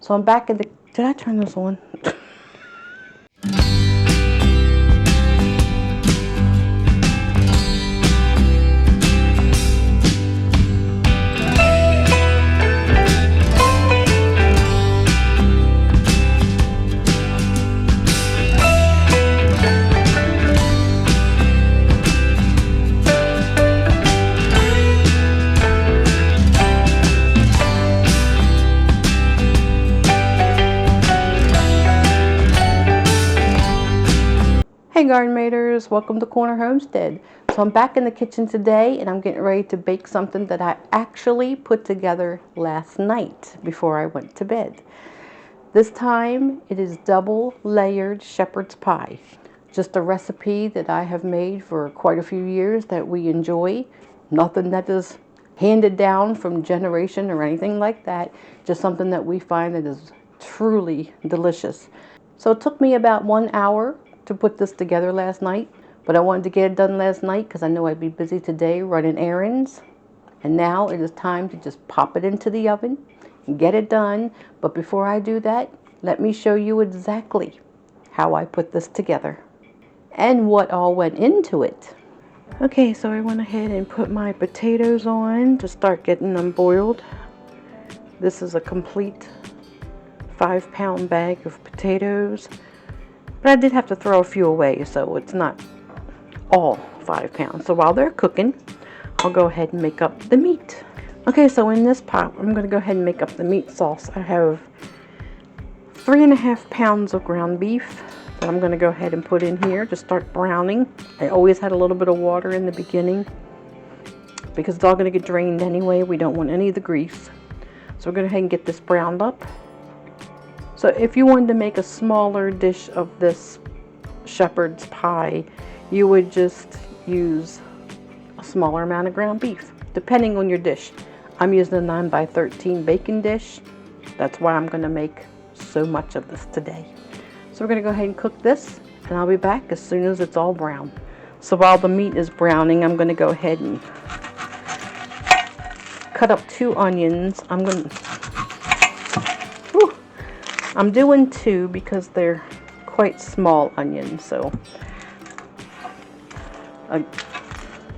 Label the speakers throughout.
Speaker 1: So I'm back in the, did I turn this on? Hey Garden Maters, welcome to Corner Homestead. So I'm back in the kitchen today and I'm getting ready to bake something that I actually put together last night before I went to bed. This time it is double layered shepherd's pie. Just a recipe that I have made for quite a few years that we enjoy. Nothing that is handed down from generation or anything like that. Just something that we find that is truly delicious. So it took me about 1 hour to put this together last night, but I wanted to get it done last night because I know I'd be busy today running errands. And now it is time to just pop it into the oven and get it done. But before I do that, let me show you exactly how I put this together and what all went into it. Okay, so I went ahead and put my potatoes on to start getting them boiled. This is a complete 5-pound bag of potatoes. But I did have to throw a few away, so it's not all 5 pounds. So while they're cooking, I'll go ahead and make up the meat. Okay, so in this pot, I'm going to go ahead and make up the meat sauce. I have 3.5 pounds of ground beef that I'm going to go ahead and put in here to start browning. I always had a little bit of water in the beginning because it's all going to get drained anyway. We don't want any of the grease. So we're going to go ahead and get this browned up. So if you wanted to make a smaller dish of this shepherd's pie, you would just use a smaller amount of ground beef, depending on your dish. I'm using a 9x13 baking dish. That's why I'm going to make so much of this today. So we're going to go ahead and cook this, and I'll be back as soon as it's all brown. So while the meat is browning, I'm going to go ahead and cut up 2 onions. I'm doing 2 because they're quite small onions, so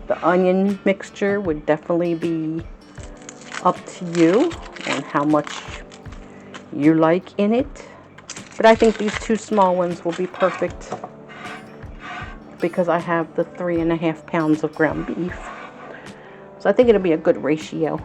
Speaker 1: the onion mixture would definitely be up to you on how much you like in it. But I think these 2 small ones will be perfect because I have the 3.5 pounds of ground beef. So I think it'll be a good ratio.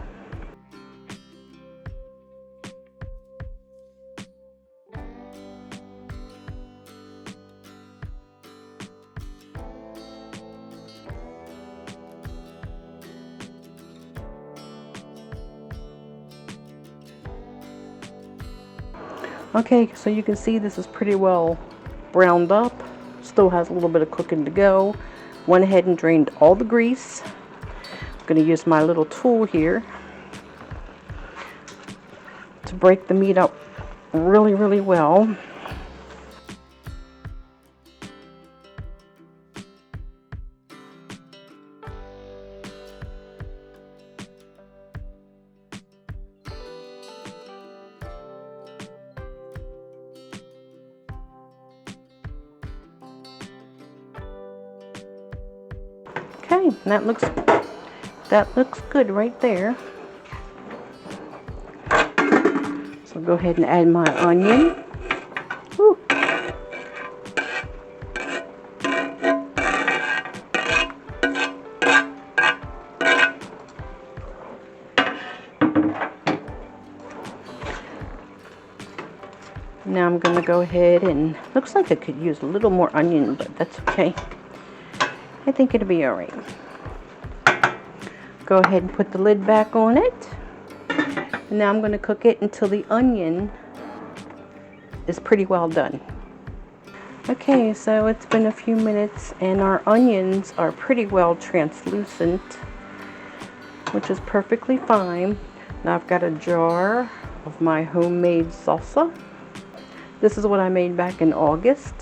Speaker 1: Okay, so you can see this is pretty well browned up. Still has a little bit of cooking to go. Went ahead and drained all the grease. I'm going to use my little tool here to break the meat up really, really well. Okay, that looks good right there. So go ahead and add my onion. Woo. Now I'm going to go ahead and, looks like I could use a little more onion, but that's okay. I think it'll be alright. Go ahead and put the lid back on it. And now I'm going to cook it until the onion is pretty well done. Okay, so it's been a few minutes and our onions are pretty well translucent, which is perfectly fine. Now I've got a jar of my homemade salsa. This is what I made back in August.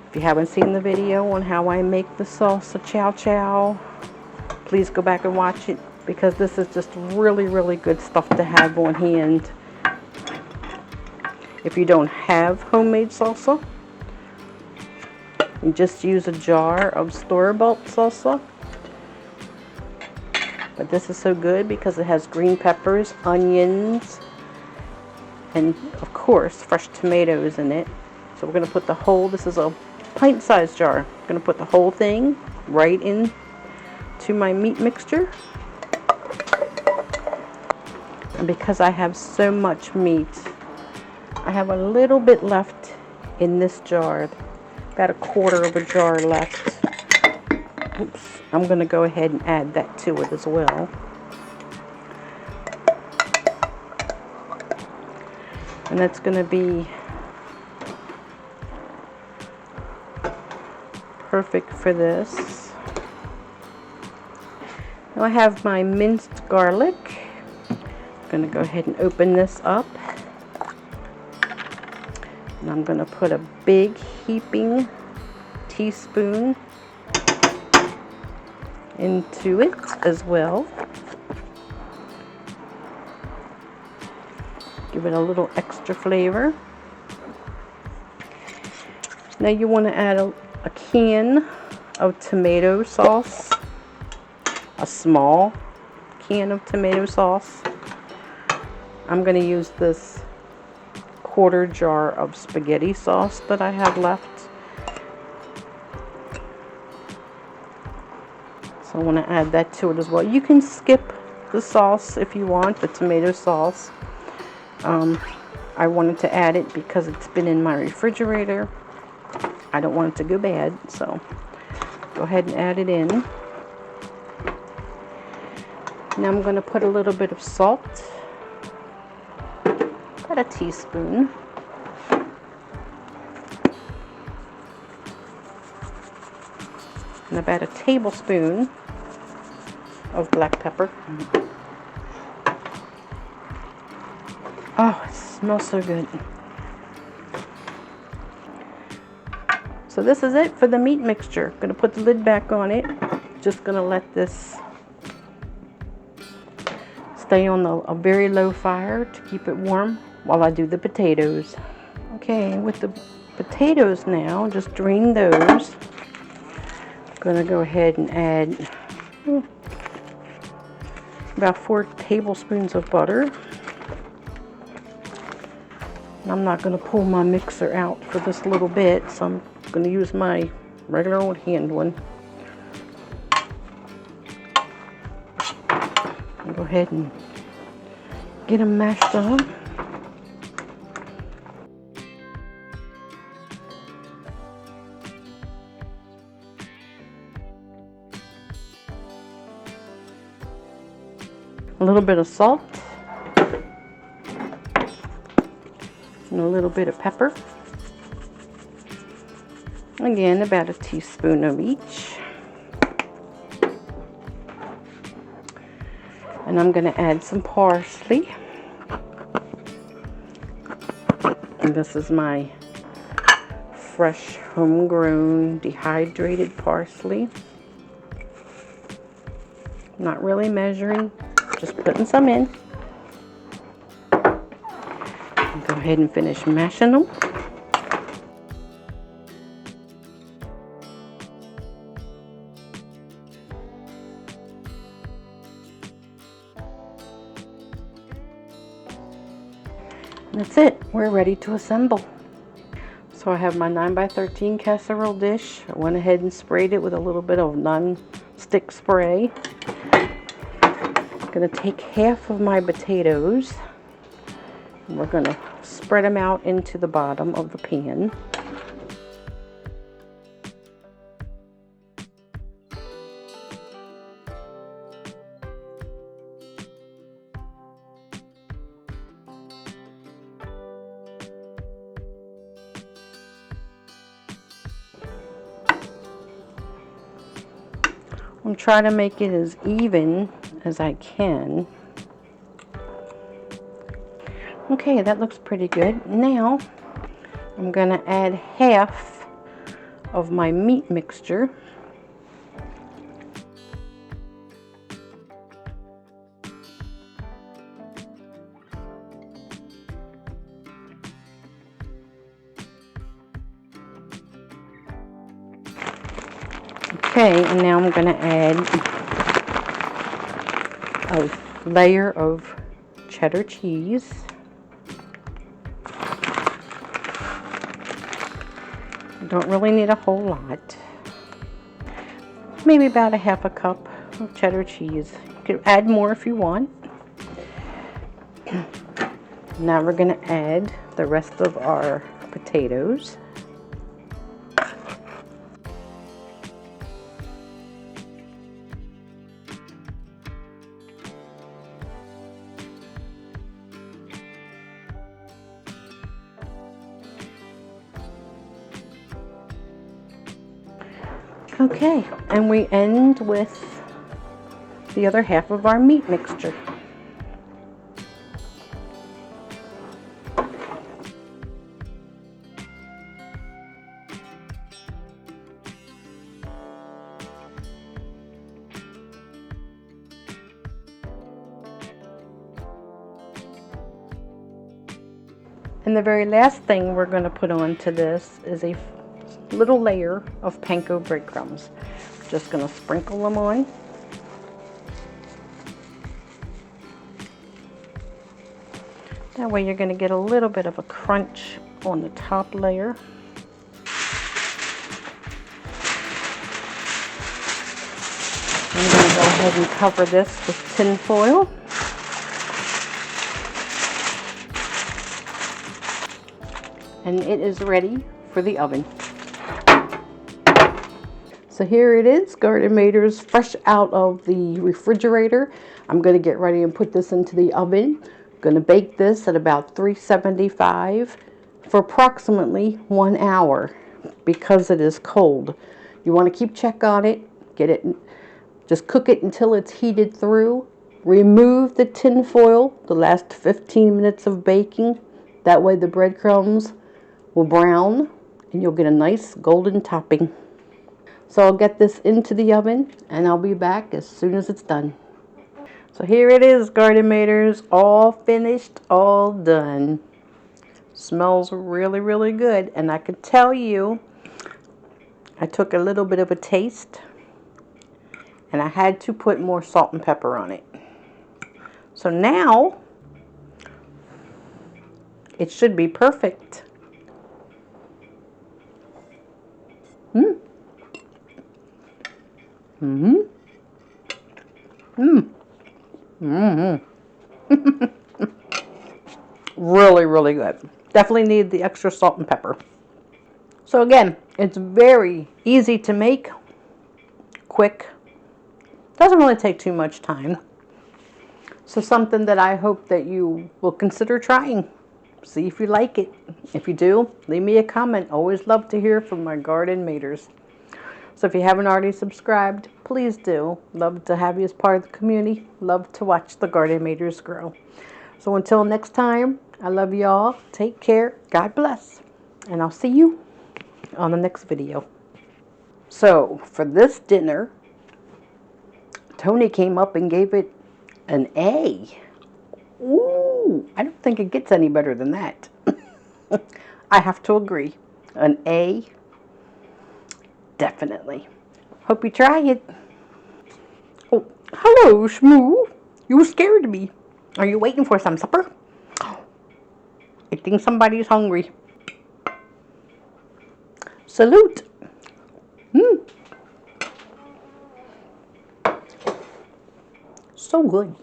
Speaker 1: If you haven't seen the video on how I make the salsa chow chow, please go back and watch it because this is just really, really good stuff to have on hand If you don't have homemade salsa, you just use a jar of store-bought salsa. But this is so good because it has green peppers, onions, and of course fresh tomatoes in it. So we're going to put the whole, this is a pint-sized jar. I'm going to put the whole thing right in to my meat mixture. And because I have so much meat, I have a little bit left in this jar, about a quarter of a jar left. Oops, I'm going to go ahead and add that to it as well. And that's going to be perfect for this. Now I have my minced garlic. I'm going to go ahead and open this up. And I'm going to put a big heaping teaspoon into it as well. Give it a little extra flavor. Now you want to add a can of tomato sauce, a small can of tomato sauce. I'm going to use this quarter jar of spaghetti sauce that I have left. So I want to add that to it as well. You can skip the sauce if you want, the tomato sauce. I wanted to add it because it's been in my refrigerator. I don't want it to go bad, so go ahead and add it in. Now I'm going to put a little bit of salt, about a teaspoon. And about a tablespoon of black pepper. Oh, it smells so good. So this is it for the meat mixture. I'm going to put the lid back on it. Just going to let this stay on a very low fire to keep it warm while I do the potatoes. Okay, with the potatoes now, just drain those. I'm going to go ahead and add about 4 tablespoons of butter. I'm not going to pull my mixer out for this little bit, so I'm going to use my regular old hand one. I'll go ahead and get them mashed up. A little bit of salt. And a little bit of pepper. Again, about a teaspoon of each. And I'm going to add some parsley. And this is my fresh, homegrown, dehydrated parsley. Not really measuring, just putting some in. Go ahead and finish mashing them. And that's it. We're ready to assemble. So I have my 9x13 casserole dish. I went ahead and sprayed it with a little bit of non-stick spray. I'm going to take half of my potatoes. And we're going to spread them out into the bottom of the pan. I'm trying to make it as even as I can. Okay, that looks pretty good. Now, I'm going to add half of my meat mixture. Okay, and now I'm going to add a layer of cheddar cheese. Don't really need a whole lot. Maybe about a half a cup of cheddar cheese. You can add more if you want. Now we're going to add the rest of our potatoes. Okay, and we end with the other half of our meat mixture. And the very last thing we're going to put onto this is a little layer of panko breadcrumbs. Just going to sprinkle them on. That way you're going to get a little bit of a crunch on the top layer. I'm going to go ahead and cover this with tin foil. And it is ready for the oven. So here it is, Garden Maters, fresh out of the refrigerator. I'm going to get ready and put this into the oven. I'm going to bake this at about 375 for approximately 1 hour because it is cold. You want to keep check on it, just cook it until it's heated through. Remove the tin foil the last 15 minutes of baking. That way the breadcrumbs will brown and you'll get a nice golden topping. So I'll get this into the oven and I'll be back as soon as it's done. So here it is, Garden Maters, all finished, all done. Smells really, really good. And I can tell you, I took a little bit of a taste and I had to put more salt and pepper on it. So now it should be perfect. Really, really good. Definitely need the extra salt and pepper. So again, it's very easy to make, quick, doesn't really take too much time. So something that I hope that you will consider trying. See if you like it. If you do, leave me a comment. Always love to hear from my Garden Maters. So if you haven't already subscribed, please do. Love to have you as part of the community. Love to watch the Garden Maters grow. So until next time, I love you all. Take care. God bless. And I'll see you on the next video. So for this dinner, Tony came up and gave it an A. Ooh, I don't think it gets any better than that. I have to agree. An A. Definitely. Hope you try it. Oh, hello, Shmoo. You scared me. Are you waiting for some supper? I think somebody's hungry. Salute. So good.